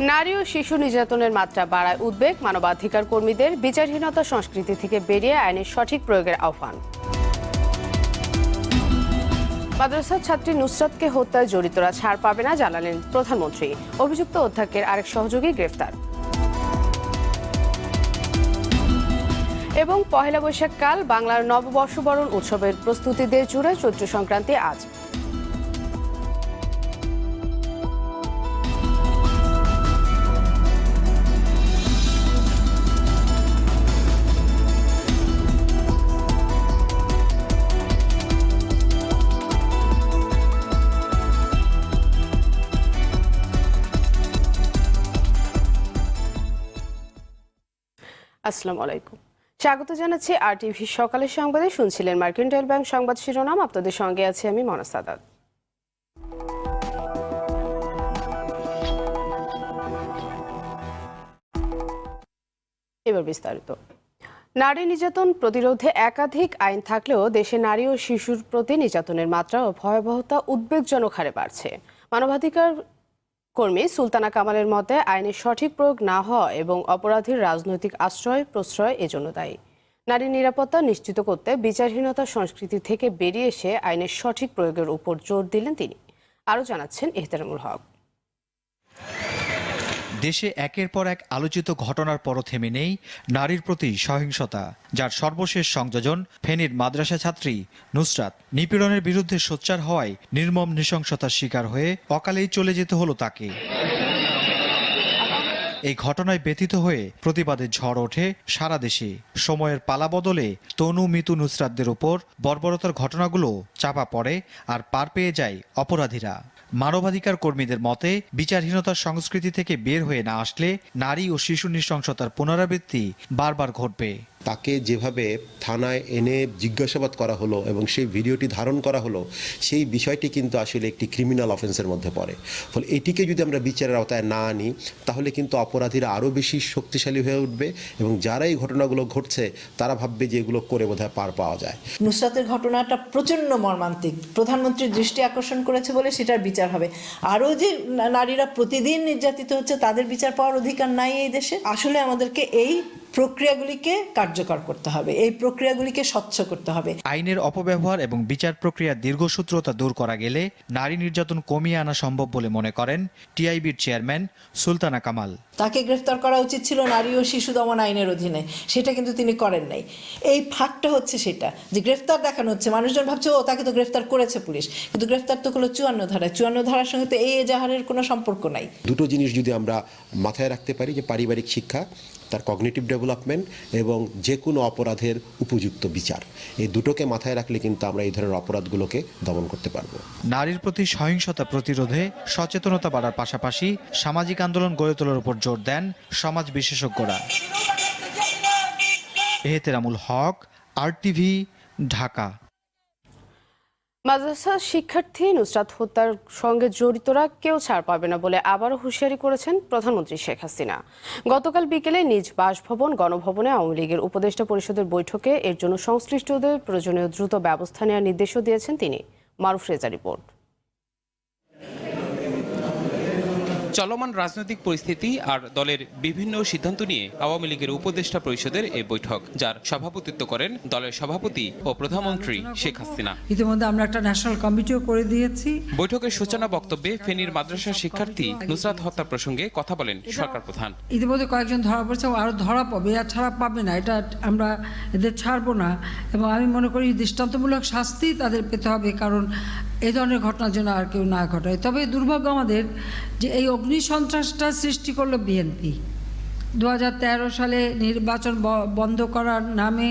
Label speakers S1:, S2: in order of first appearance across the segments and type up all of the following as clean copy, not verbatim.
S1: নারী ও শিশু নির্যাতনের মাত্রা বাড়ায় উদ্বেগ, মানবাধিকার কর্মীদের বিচারহীনতা সংস্কৃতি থেকে বেরিয়ে আইনের সঠিক প্রয়োগের আহ্বান। মাদ্রাসার ছাত্রী নুসরাতকে হত্যায় জড়িতরা ছাড় পাবে না জানালেন প্রধানমন্ত্রী। অভিযুক্ত অধ্যক্ষের আরেক সহযোগী গ্রেফতার। এবং পহেলা বৈশাখ কাল বাংলার নববর্ষবরণ উৎসবের প্রস্তুতিদের জুড়ে চৈত্র সংক্রান্তি আজ। আসসালামু আলাইকুম, স্বাগত জানাচ্ছি RTV সকালের সংবাদে। শুনছিলেন মার্কেন্টাইল ব্যাংক সংবাদ শিরোনাম। আপনাদের সঙ্গে আছি আমি মনা সাদাত। এবার বিস্তারিত। নারী নির্যাতন প্রতিরোধে একাধিক আইন থাকলেও দেশে নারী ও শিশুর প্রতি নির্যাতনের মাত্রা ও ভয়াবহতা উদ্বেগজনক হারে বাড়ছে। মানবাধিকার কর্মী সুলতানা কামালের মতে আইনের সঠিক প্রয়োগ না হওয়া এবং অপরাধীর রাজনৈতিক আশ্রয় প্রশ্রয় এজন্য দায়ী। নারীর নিরাপত্তা নিশ্চিত করতে বিচারহীনতা সংস্কৃতি থেকে বেরিয়ে এসে আইনের সঠিক প্রয়োগের উপর জোর দিলেন তিনি। আরও জানাচ্ছেন এহতেরামুল হক।
S2: দেশে একের পর এক আলোচিত ঘটনার পরও থেমে নেই নারীর প্রতি সহিংসতা, যার সর্বশেষ সংযোজন ফেনীর মাদ্রাসা ছাত্রী নুসরাত। নিপীড়নের বিরুদ্ধে সোচ্চার হওয়ায় নির্মম নৃশংসতার শিকার হয়ে অকালেই চলে যেতে হলো তাকে। এই ঘটনায় ব্যথিত হয়ে প্রতিবাদের ঝড় ওঠে সারা দেশে। সময়ের পালা বদলে তনু মিতু নুসরাতদের ওপর বর্বরতার ঘটনাগুলো চাপা পড়ে আর পার পেয়ে যায় অপরাধীরা। মানবাধিকার কর্মীদের মতে বিচারহীনতার সংস্কৃতি থেকে বের হয়ে না আসলে নারী ও শিশু নৃশংসতার পুনরাবৃত্তি বারবার ঘটবে।
S3: তাকে যেভাবে থানায় এনে জিজ্ঞাসাবাদ করা হলো এবং সেই ভিডিওটি ধারণ করা হলো, সেই বিষয়টি কিন্তু আসলে একটি ক্রিমিনাল অফেন্সের মধ্যে পড়ে। ফলে এটিকে যদি আমরা বিচারের আওতায় না আনি তাহলে কিন্তু অপরাধীরা আরও বেশি শক্তিশালী হয়ে উঠবে এবং যারা এই ঘটনাগুলো ঘটছে তারা ভাববে যে এগুলো করে বোধহয় পার পাওয়া যায়।
S4: নুসরাতের ঘটনাটা প্রচণ্ড মর্মান্তিক। প্রধানমন্ত্রীর দৃষ্টি আকর্ষণ করেছে বলে সেটার বিচার হবে। আরও যে নারীরা প্রতিদিন নির্যাতিত হচ্ছে তাদের বিচার পাওয়ার অধিকার নাই এই দেশে। আসলে আমাদেরকে এই প্রক্রিয়াগুলিকে কার্যকর করতে হবে, এই প্রক্রিয়াগুলিকে স্বচ্ছ করতে হবে।
S2: আইনের অপব্যবহার এবং বিচার প্রক্রিয়ার দীর্ঘসূত্রতা দূর করা গেলে নারী নির্যাতন কমিয়ে আনা সম্ভব বলে মনে করেন টিআইবির চেয়ারম্যান সুলতানা কামাল।
S4: তাকে গ্রেফতার করা উচিত ছিল নারী ও শিশু দমন আইনের অধীনে, সেটা কিন্তু তিনি করেন নাই। এই ফাঁকটা হচ্ছে সেটা যে গ্রেফতার দেখানো হচ্ছে, মানুষজন ভাবছে ও তাকে তো গ্রেফতার করেছে পুলিশ, কিন্তু গ্রেফতার তো হলো 54 ধারায়। 54 ধারার সঙ্গে তো এই এজাহারের কোনো সম্পর্ক নাই।
S3: দুটো জিনিস যদি আমরা মাথায় রাখতে পারি, যে পারিবারিক শিক্ষা, তার কগনিটিভ ডেভেলপমেন্ট এবং যে কোনো অপরাধের উপযুক্ত বিচার, এই দুটোকে মাথায় রাখলে কিন্তু আমরা এই ধরনের অপরাধগুলোকে দমন করতে পারবো। নারীর
S2: প্রতি সহিংসতা প্রতিরোধে সচেতনতা বাড়ার পাশাপাশি সামাজিক আন্দোলন গড়ে তোলার উপর জোর দেন সমাজ বিশেষজ্ঞরা। এহতেরামুল হক, RTV, ঢাকা।
S1: মাদ্রাসা শিক্ষার্থী নুসরাত হত্যার সঙ্গে জড়িতরা কেউ ছাড় পাবে না বলে আবারও হুঁশিয়ারি করেছেন প্রধানমন্ত্রী শেখ হাসিনা। গতকাল বিকেলে নিজ বাসভবন গণভবনে আওয়ামী লীগের উপদেষ্টা পরিষদের বৈঠকে এর জন্য সংশ্লিষ্টদের প্রয়োজনীয় দ্রুত ব্যবস্থা নেওয়ার নির্দেশও দিয়েছেন তিনি। মারুফ রেজা রিপোর্ট।
S5: চলমান রাজনৈতিক পরিস্থিতি আর দলের বিভিন্ন সিদ্ধান্ত নিয়ে আওয়ামী লীগের উপদেষ্টা পরিষদের এই বৈঠক, যার সভাপতিত্ব করেন দলের সভাপতি ও প্রধানমন্ত্রী শেখ হাসিনা।
S6: ইতিমধ্যে আমরা একটা ন্যাশনাল কমিটিও করে দিয়েছি।
S5: বৈঠকের সূচনা বক্তব্যে ফেনীর মাদ্রাসার শিক্ষার্থী নুসরাত হত্যা প্রসঙ্গে কথা বলেন সরকার প্রধান।
S6: ইতিমধ্যে কয়েকজন ধরা পড়েছে, আরো ধরা পাবে, আর ছাড়া পাবে না, এটা আমরা এদের ছাড়বো না। এবং আমি মনে করি দৃষ্টান্তমূলক শাস্তি তাদের পেতে হবে, কারণ এই ধরনের ঘটনার জন্য আর কেউ না ঘটায়। তবে দুর্ভাগ্য আমাদের যে এই অগ্নিসন্ত্রাসটা সৃষ্টি করলো বিএনপি। 2013 সালে নির্বাচন বন্ধ করার নামে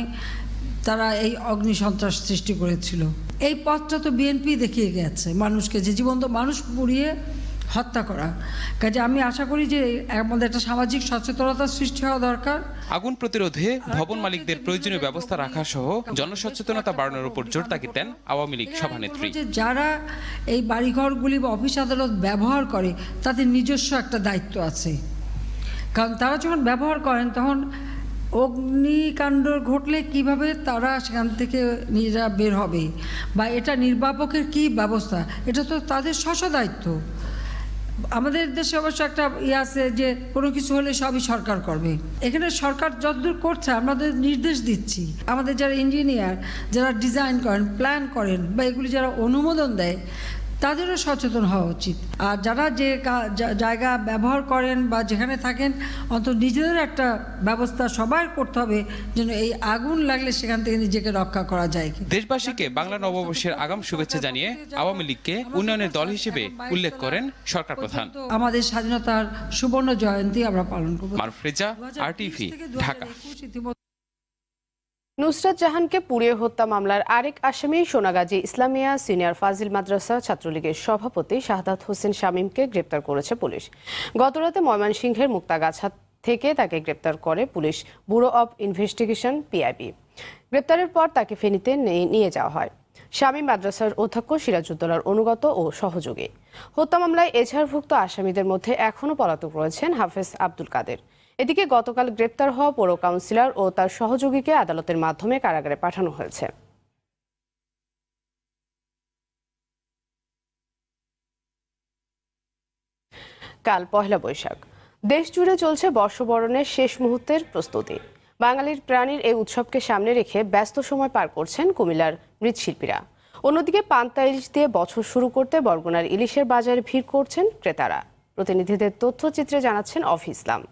S6: তারা এই অগ্নিসন্ত্রাস সৃষ্টি করেছিল। এই পথটা তো বিএনপি দেখিয়ে গেছে মানুষকে, যে জীবন্ত মানুষ পুড়িয়ে হত্যা করা। কাজে আমি আশা করি যে আমাদের একটা সামাজিক সচেতনতা সৃষ্টি হওয়া দরকার।
S5: আগুন প্রতিরোধে ভবন মালিকদের প্রয়োজনীয় ব্যবস্থা রাখা সহ জনসচেতনতা বাড়ানোর উপর জোর তাগিদ দেন আওয়ামী লীগ সভানেত্রী।
S6: যারা এই বাড়িঘরগুলি বা অফিস আদালত ব্যবহার করে তাদের নিজস্ব একটা দায়িত্ব আছে, কারণ তারা যখন ব্যবহার করেন তখন অগ্নিকাণ্ড ঘটলে কিভাবে তারা সেখান থেকে নিজেরা বের হবে বা এটা নির্বাপকের কী ব্যবস্থা, এটা তো তাদের স্ব দায়িত্ব। আমাদের দেশে অবশ্য একটা আছে যে কোনো কিছু হলে সবই সরকার করবে। এখানে সরকার যতদূর করছে আমাদের নির্দেশ দিচ্ছি, আমাদের যারা ইঞ্জিনিয়ার, যারা ডিজাইন করেন, প্ল্যান করেন বা এগুলি যারা অনুমোদন দেয় তাদেরও সচেতন হওয়া উচিত। আর যারা যে জায়গা ব্যবহার করেন বা যেখানে থাকেন অন্তত নিজেদের একটা ব্যবস্থা সবার করতে হবে যেন এই আগুন লাগলে সেখান থেকে নিজেকে রক্ষা করা যায়।
S5: দেশবাসীকে বাংলা নববর্ষের আগাম শুভেচ্ছা জানিয়ে আওয়ামী লীগকে উন্নয়নের দল হিসেবে উল্লেখ করেন সরকার প্রধান।
S6: আমাদের স্বাধীনতার সুবর্ণ জয়ন্তী আমরা পালন করব।
S5: মারুফ রেজা, RTV, ঢাকা।
S1: নুসরাত জাহানকে পুড়িয়ে হত্যা মামলার আরেক আসামি সোনাগাজী ইসলামিয়া সিনিয়র ফাজিল মাদ্রাসা ছাত্রলীগের সভাপতি শাহাদাত হোসেন শামীমকে গ্রেপ্তার করেছে পুলিশ। গতরাতে ময়মনসিংহের মুক্তাগাছা থেকে তাকে গ্রেপ্তার করে police bureau of investigation PIB। গ্রেপ্তারের পর তাকে ফেনীতে নিয়ে যাওয়া হয়। শামীম মাদ্রাসার অধ্যক্ষ সিরাজউদ্দৌলার অনুগত ও সহযোগী। হত্যা মামলায় এজাহারভুক্ত আসামিদের মধ্যে এখনও পলাতক রয়েছেন হাফেজ আব্দুল কাদের। এদিকে গতকাল গ্রেপ্তার হওয়া পৌর কাউন্সিলর ও তার সহযোগীকে আদালতের মাধ্যমে কারাগারে পাঠানো হয়েছে। কাল পহেলা বৈশাখ, দেশ জুড়ে চলছে বর্ষবরণের শেষ মুহূর্তের প্রস্তুতি। বাঙালির প্রাণীর এই উৎসবকে সামনে রেখে ব্যস্ত সময় পার করছেন কুমিল্লার মৃৎশিল্পীরা। অন্যদিকে পান্তা ইলিশ দিয়ে বছর শুরু করতে বরগুনার ইলিশের বাজারে ভিড় করছেন ক্রেতারা। প্রতিনিধিদের তথ্যচিত্রে জানাচ্ছেন অফ ইসলাম।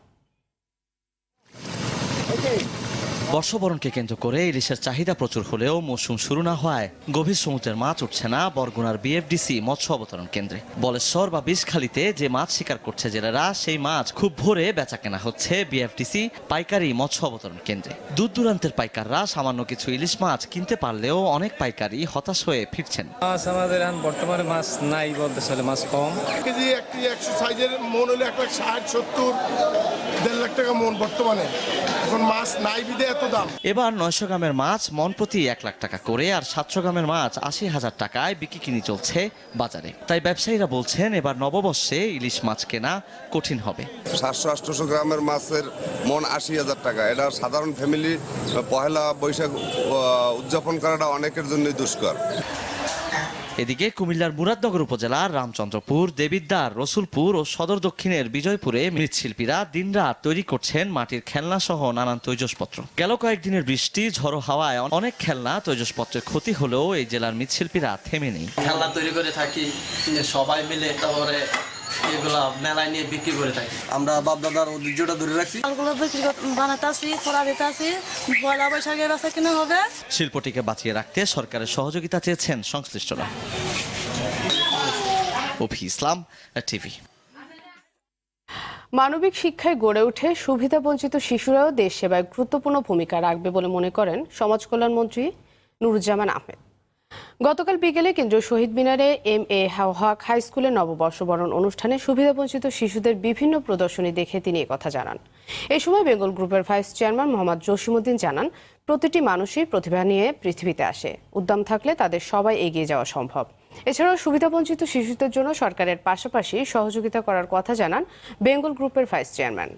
S7: বর্ষবরণকে কেন্দ্র করে ইলিশের চাহিদা প্রচুর হলেও মৌসুম শুরু না হওয়ায় গভীর সমুদ্রের মাছ উঠছে না বরগুনার BFDC মৎস্য অবতরণ কেন্দ্রে। বলেশ্বর বা বিষখালীতে যে মাছ শিকার করছে জেলেরা, সেই মাছ খুব ভোরে বেচা কেনা হচ্ছে BFDC পাইকারি মৎস্য অবতরণ কেন্দ্রে। দূর দূরান্তের পাইকাররা সামান্য কিছু ইলিশ মাছ কিনতে পারলেও অনেক পাইকারি হতাশ হয়ে ফিরছেন।
S8: মাছ আমাদের এখন বর্তমানে মাছ নাই বলতে চলে, মাছ কম।
S9: কেজি একটি 100 সাইজের মন হলে 1,60,70 1.5 লাখ টাকা মন বর্তমানে। এখন মাছ নাই বিদে এত দাম।
S7: এবার 900 গ্রামের মাছ মন প্রতি 1 লাখ টাকা করে আর 700 গ্রামের মাছ 80,000 টাকায় বিক্রি কিনি চলছে বাজারে। তাই ব্যবসায়ীরা বলছেন এবার নববর্ষে ইলিশ মাছ কেনা কঠিন হবে।
S10: 700-800 গ্রামের মাছের মন 80,000 টাকা। এটা সাধারণ ফ্যামিলি পহেলা বৈশাখ উদযাপন করাটা অনেকের জন্যই দুষ্কর।
S7: এদিকে কুমিল্লার মুরাদনগর উপজেলার রামচন্দ্রপুর, দেবিদ্বার, রসুলপুর ও সদর দক্ষিণের বিজয়পুরে মৃৎশিল্পীরা দিনরাত তৈরি করছেন মাটির খেলনা সহ নানান তৈজসপত্র। গেল কয়েকদিনের বৃষ্টি, ঝড়ো হাওয়ায় অনেক খেলনা তৈজসপত্রের ক্ষতি হলেও এই জেলার মৃৎশিল্পীরা থেমে নেই।
S11: খেলনা তৈরি করে থাকি সবাই মিলে, তারপরে এগুলা মেলায় নিয়ে বিক্রি করে থাকি। আমরা বাপ দাদার ঐতিহ্যটা ধরে রাখছি।
S12: বানাতাছি, ফোড়া দিতাছি, পয়লা বৈশাখে বেচা কিনা হবে।
S7: শিল্পটিকে বাঁচিয়ে রাখতে সরকারের সহযোগিতা চেয়েছেন সংশ্লিষ্টরা। অফি ইসলাম, TV।
S1: মানবিক শিক্ষায় গড়ে উঠে সুবিধাবঞ্চিত শিশুরাও দেশ সেবায় গুরুত্বপূর্ণ ভূমিকা রাখবে বলে মনে করেন সমাজ কল্যাণমন্ত্রী নুরুজ্জামান আহমেদ। গতকাল বিকেলে কেন্দ্রীয় শহীদ মিনারে MA হক হাই স্কুলের নববর্ষবরণ অনুষ্ঠানে সুবিধাবঞ্চিত শিশুদের বিভিন্ন প্রদর্শনী দেখে তিনি একথা জানান। এই সময় বেঙ্গল গ্রুপের ভাইস চেয়ারম্যান মোহাম্মদ জসিমউদ্দিন জানান, প্রতিটি মানুষই প্রতিভা নিয়ে পৃথিবীতে আসে, উদ্যম থাকলে তাদের সবাই এগিয়ে যাওয়া সম্ভব। এছাড়াও সুবিধাবঞ্চিত শিশুদের জন্য সরকারের পাশাপাশি সহযোগিতা করার কথা জানান বেঙ্গল গ্রুপের vice chairman.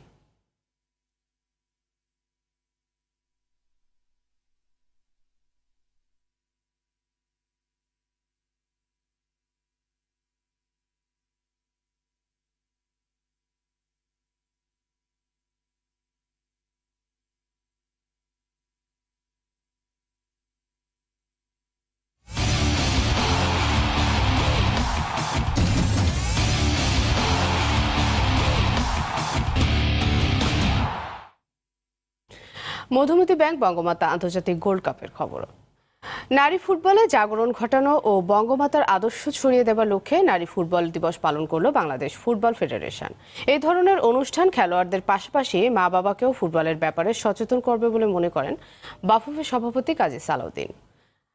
S1: Madhumati bank Bangamata আন্তর্জাতিক গোল্ড কাপের খবর। নারী ফুটবলে জাগরণ ঘটানো ও বঙ্গমাতার আদর্শ ছড়িয়ে দেওয়ার লক্ষ্যে নারী ফুটবল দিবস পালন করল বাংলাদেশ ফুটবল ফেডারেশন। এই ধরনের অনুষ্ঠান খেলোয়াড়দের পাশাপাশি মা বাবাকেও ফুটবলের ব্যাপারে সচেতন করবে বলে মনে করেন বাফুফের সভাপতি কাজী সালাউদ্দিন।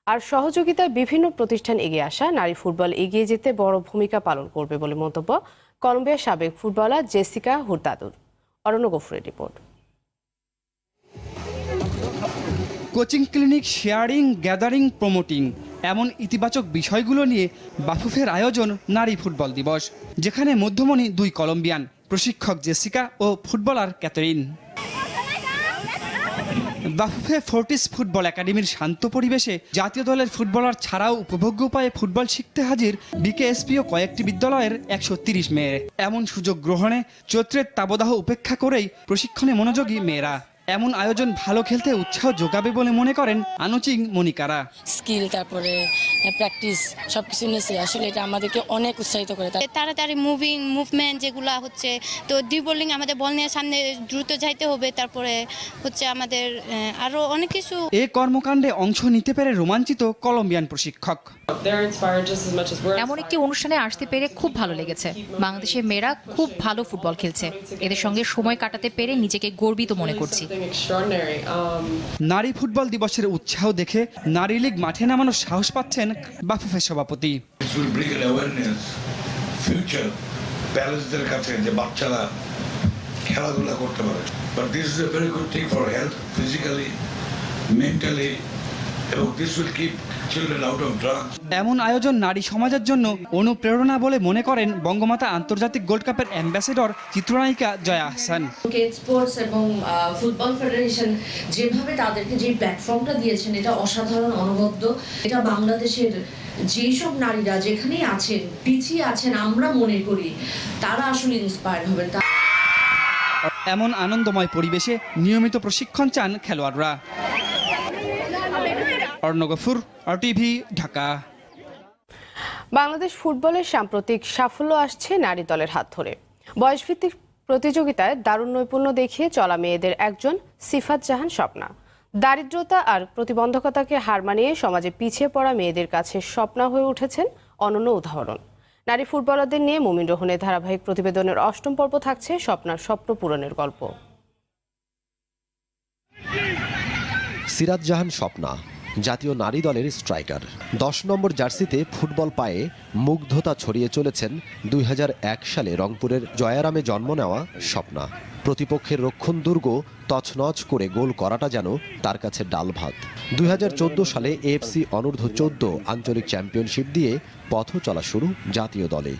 S1: আর সহযোগিতায় বিভিন্ন প্রতিষ্ঠান এগিয়ে আসা নারী ফুটবল এগিয়ে যেতে বড় ভূমিকা পালন করবে বলে মন্তব্য কলম্বিয়ার সাবেক ফুটবলার জেসিকা হুরতাদুর। অরণ্য গফুরের report.
S13: Coaching clinic, sharing, gathering, promoting, এমন ইতিবাচক বিষয়গুলো নিয়ে বাফুফের আয়োজন নারী ফুটবল দিবস, যেখানে মধ্যমণি 2 কলম্বিয়ান, প্রশিক্ষক জেসিকা ও footballer Catherine. Bafufe Fortis football একাডেমির শান্ত পরিবেশে জাতীয় দলের ফুটবলার ছাড়াও উপভোগ্য উপায়ে ফুটবল শিখতে হাজির বিকেএসপি ও কয়েকটি বিদ্যালয়ের 130 মেয়ে। এমন সুযোগ গ্রহণে চৈত্রের তাবদাহ উপেক্ষা করেই প্রশিক্ষণে মনোযোগী মেয়েরা। এমন আয়োজন ভালো খেলতে উৎসাহ যোগাবে বলে মনে করেন আনুচিং মনিকারা।
S12: স্কিল তারপরে প্র্যাকটিস সবকিছু নিয়েছে, আসলে এটা আমাদেরকে অনেক উৎসাহিত করে। তাড়াতাড়ি মুভমেন্ট যেগুলো হচ্ছে, তো ড্রিবলিং আমাদের বল নিয়ে সামনে দ্রুত যাইতে হবে, তারপরে হচ্ছে আমাদের আরো অনেক কিছু।
S13: এই কর্মকাণ্ডে অংশ নিতে পেরে রোমাঞ্চিত কলম্বিয়ান প্রশিক্ষক।
S14: এমন একটি অনুষ্ঠানে আসতে পেরে খুব ভালো লেগেছে। বাংলাদেশের মেয়েরা খুব ভালো ফুটবল খেলছে, এদের সঙ্গে সময় কাটাতে পেরে নিজেকে গর্বিত মনে করছি।
S13: নারী ফুটবল দিবসের উৎসাহ দেখে নারী লীগ মাঠে নামানোর সাহস পাচ্ছেন বাফুফের সভাপতি।
S15: ফিউচার প্যারেন্টসদের কাছে যে বাচ্চারা খেলাধুলা করতে পারে, but this is a very good thing for health, physically, mentally, এবং this will keep children out of drugs.
S13: এমন আয়োজন নারী সমাজের জন্য অনুপ্রেরণা বলে মনে করেন বঙ্গমাতা আন্তর্জাতিক গোল্ড কাপের অ্যাম্বাসেডর চিত্রনায়িকা জয়া আহসান।
S16: স্পোর্টস এবং ফুটবল ফেডারেশন যেভাবে তাদেরকে যে প্ল্যাটফর্মটা দিয়েছেন, এটা অসাধারণ, অনবদ্য। এটা বাংলাদেশের যেসব নারীরা যেখানেই আছেন, পিছিয়ে আছেন, আমরা মনে করি তারা আসলে ইন্সপায়ার হবেন।
S13: এমন আনন্দময় পরিবেশে নিয়মিত প্রশিক্ষণ চান খেলোয়াড়রা। অর্ণগফুর, RTV, ঢাকা।
S1: বাংলাদেশ ফুটবলের সাম্প্রতিক সাফল্য আসছে নারী দলের হাত ধরে। বয়সভিত্তিক প্রতিযোগিতায় দারুণ নৈপুণ্য দেখিয়ে চলা মেয়েদের একজন সিফাত জাহান স্বপ্না। দারিদ্রতা আর প্রতিবন্ধকতাকে হার মানিয়ে সমাজে পিছিয়ে পড়া মেয়েদের কাছে স্বপ্না হয়ে উঠেছেন অনন্য উদাহরণ। নারী ফুটবলারদের নিয়ে মুমিন রোহনের ধারাবাহিক প্রতিবেদনের 8ম পর্ব থাকছে স্বপ্নার স্বপ্ন পূরণের গল্প।
S17: সিরাত জাহান স্বপ্না জাতীয় নারী দলের স্ট্রাইকার। 10 নম্বর জার্সিতে ফুটবল পায়ে মুগ্ধতা ছড়িয়ে চলেছেন 2001 সালে রংপুরের জয়ারামে জন্ম নেওয়া স্বপ্না। প্রতিপক্ষের রক্ষণ দুর্গ তছনছ করে গোল করাটা যেন তার কাছে ডাল ভাত। 2014 সালে AFC অনূর্ধ্ব 14 আঞ্চলিক চ্যাম্পিয়নশিপ দিয়ে পথ চলা শুরু জাতীয় দলে।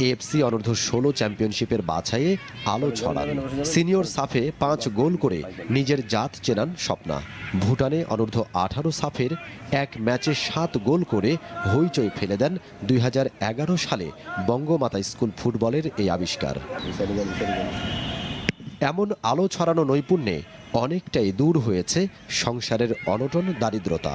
S17: AFC অনূর্ধ্ব 16 চ্যাম্পিয়নশিপের বাছাইয়ে আলো ছড়ান। সিনিয়র সাফে 5 গোল করে নিজের জাত চেনান স্বপ্না। ভুটানে অনূর্ধ্ব 18 সাফের এক ম্যাচে 7 গোল করে হইচই ফেলে দেন 2011 সালে বঙ্গমাতা স্কুল ফুটবলের এই আবিষ্কার। এমন আলো ছড়ানো নৈপুণ্যে অনেকটাই দূর হয়েছে সংসারের অনটন দারিদ্রতা।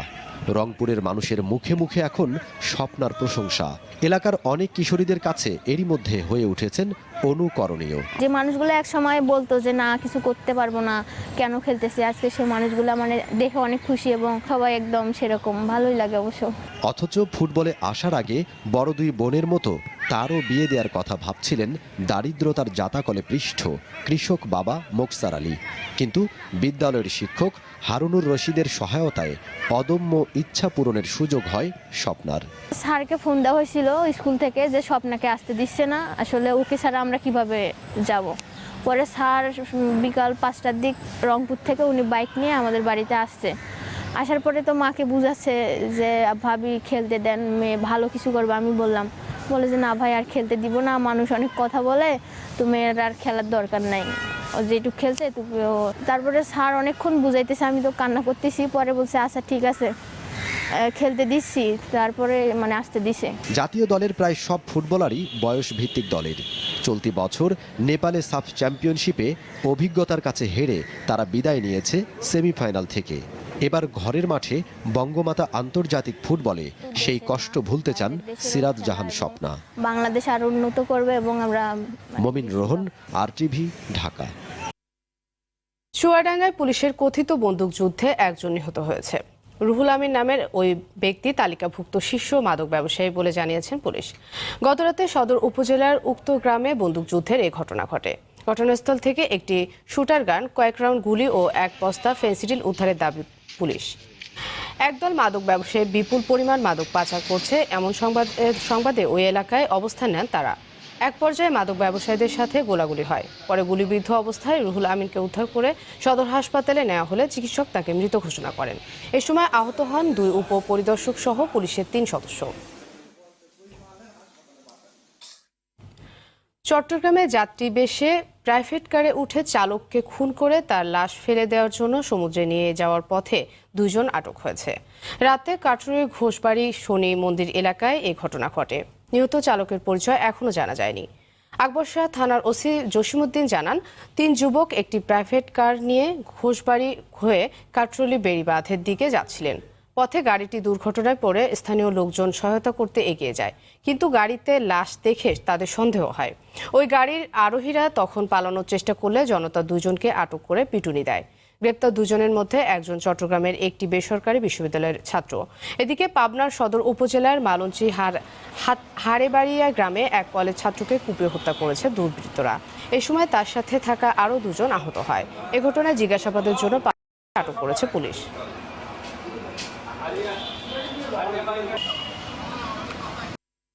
S17: রংপুরের মানুষের মুখে মুখে এখন স্বপ্নার প্রশংসা। এলাকার অনেক কিশোরীদের কাছে এরই মধ্যে হয়ে উঠেছেন অনুকরণীয়।
S18: যে মানুষগুলো এক সময় বলতো যে না কিছু করতে পারবো না, কেন খেলতেছি, আজকে সেই মানুষগুলো মানে দেখে অনেক খুশি এবং সবাই একদম সেরকম ভালোই লাগে অবশ্য।
S17: অথচ ফুটবলে আসার আগে বড় দুই বোনের মতো তারও বিয়ে দেওয়ার কথা ভাবছিলেন দারিদ্রতার জাতাকলে পৃষ্ঠ কৃষক বাবা মোকসার আলী। কিন্তু বিদ্যালয়ের শিক্ষক হারুনুর রশিদের সহায়তায় অদম্য ইচ্ছা পূরণের সুযোগ হয় স্বপ্নার।
S18: স্যারকে ফোন দেওয়া হয়েছিল স্কুল থেকে যে স্বপ্নাকে আসতে দিচ্ছে না, আসলে ওকে ছাড়া আমরা কিভাবে যাব। পরে স্যার বিকাল 5টার দিক রংপুর থেকে উনি বাইক নিয়ে আমাদের বাড়িতে আসছে। আসার পরে তো মাকে বুঝাচ্ছে যে ভাবি খেলতে দেন, মেয়ে ভালো কিছু করবে। আমি বলে যে না ভাই আর খেলতে দিব না, মানুষ অনেক কথা বলে, তুমি আর খেলার দরকার নাই, ও যেটুকু খেলছে তুমিও। তারপরে স্যার অনেকক্ষণ বুঝাইতেছে, আমি তো কান্না করতেছি। পরে বলছে আচ্ছা ঠিক আছে খেলতে দিচ্ছি, তারপরে মানে আসতে দিছে।
S17: জাতীয় দলের প্রায় সব ফুটবলারই বয়স ভিত্তিক দলের। চলতি বছর নেপালে সাফ চ্যাম্পিয়নশিপে অভিজ্ঞতার কাছে হেরে তারা বিদায় নিয়েছে সেমিফাইনাল থেকে। এবার ঘরের মাঠে বঙ্গমাতা আন্তর্জাতিক ফুটবলে সেই কষ্ট ভুলতে চান সিরাত জাহান স্বপ্না।
S18: বাংলাদেশ আরো উন্নত করবে এবং আমরা।
S17: মুমিন রোহন, RTV, ঢাকা।
S1: চুয়াডাঙ্গায় পুলিশের কথিত বন্দুকযুদ্ধে একজন নিহত হয়েছে। রুহুল আমিন নামের ওই ব্যক্তি তালিকাভুক্ত শীর্ষ মাদক ব্যবসায়ী বলে জানিয়েছেন পুলিশ। গতরাতে সদর উপজেলার উক্ত গ্রামে বন্দুকযুদ্ধের এই ঘটনা ঘটে। ঘটনাস্থল থেকে একটি শুটার গান, কয়েক রাউন্ড গুলি ও 1 বস্তা ফেন্সিডিল উদ্ধারের দাবি পুলিশ। একদল মাদক ব্যবসায়ী বিপুল পরিমাণ মাদক পাচার করছে এমন সংবাদে ওই এলাকায় অবস্থান নেন তারা। এক পর্যায়ে মাদক ব্যবসায়ীদের সাথে গোলাগুলি হয়। পরে গুলিবিদ্ধ অবস্থায় রুহুল আমিনকে উদ্ধার করে সদর হাসপাতালে নেওয়া হলে চিকিৎসক তাকে মৃত ঘোষণা করেন। এ সময় আহত হন 2 উপপরিদর্শক সহ পুলিশের 3 সদস্য। চট্টগ্রামে যাত্রী বেশে প্রাইভেট কারে উঠে চালককে খুন করে তার লাশ ফেলে দেওয়ার জন্য সমুদ্রে নিয়ে যাওয়ার পথে 2 জন আটক হয়েছে। রাতে কাটুরের ঘোষবাড়ি শনি মন্দির এলাকায় এই ঘটনা ঘটে। নিহত চালকের পরিচয় এখনো জানা যায়নি। আকবরশাহ থানার ওসি জসিমউদ্দিন জানান, 3 যুবক একটি প্রাইভেট কার নিয়ে ঘোষবাড়ি হয়ে কাটরলি বেড়িবাঁধের দিকে যাচ্ছিলেন। পথে গাড়িটি দুর্ঘটনায় পড়ে স্থানীয় লোকজন সহায়তা করতে এগিয়ে যায়, কিন্তু গাড়িতে লাশ দেখে তাদের সন্দেহ হয়। ওই গাড়ির আরোহীরা তখন পালানোর চেষ্টা করলে জনতা 2 জনকে আটক করে পিটুনি দেয়। গ্রেপ্তার 2 জনের মধ্যে একজন চট্টগ্রামের একটি বেসরকারি বিশ্ববিদ্যালয়ের ছাত্র। এদিকে পাবনার সদর উপজেলার মালঞ্চি হাড়েবাড়িয়া গ্রামে এক কলেজ ছাত্রকে কুপিয়ে হত্যা করেছে দুর্বৃত্তরা। এই সময় তার সাথে থাকা আরও 2 জন আহত হয়। এ ঘটনায় জিজ্ঞাসাবাদের জন্য আটক করেছে পুলিশ।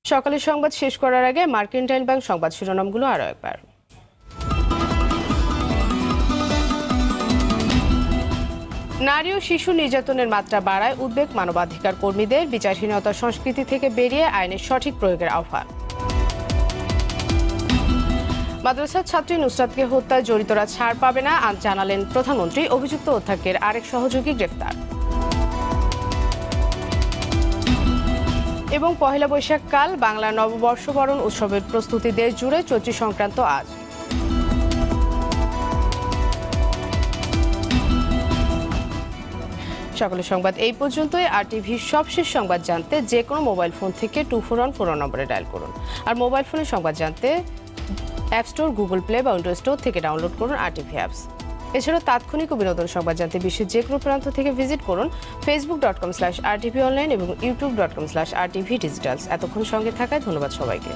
S1: সকালের সংবাদ শেষ করার আগে মার্কেন্টাইল ব্যাংক সংবাদ শিরোনামগুলো আরও একবার। নারী ও শিশু নির্যাতনের মাত্রা বাড়ায় উদ্বেগ মানবাধিকার কর্মীদের। বিচারহীনতার সংস্কৃতি থেকে বেরিয়ে আইনের সঠিক প্রয়োগের আহ্বান। মাদ্রাসার ছাত্রী নুসরাতকে হত্যায় জড়িতরা ছাড় পাবে না জানালেন প্রধানমন্ত্রী। অভিযুক্ত অধ্যক্ষের আরেক সহযোগী গ্রেফতার। এবং পহেলা বৈশাখ কাল বাংলা নববর্ষ বরণ উৎসবের প্রস্তুতি দেশ জুড়ে। চৈত্রী সংক্রান্ত আজ। সকলের সংবাদ এই পর্যন্তই। আরটিভির সবশেষ সংবাদ জানতে যে কোনো মোবাইল ফোন থেকে 2414 নম্বরে ডায়াল করুন। আর মোবাইল ফোনের সংবাদ জানতে অ্যাপ স্টোর, গুগল প্লে বা উইন্ডোজ স্টোর থেকে ডাউনলোড করুন আরটিভি অ্যাপস। এছাড়াও তাৎক্ষণিক ও বিনোদন সংবাদ জানতে বিশ্বের যে কোনো প্রান্ত থেকে ভিজিট করুন facebook.com/rtvonline এবং youtube.com/rtvdigitals। এতক্ষণ সঙ্গে থাকায় ধন্যবাদ সবাইকে।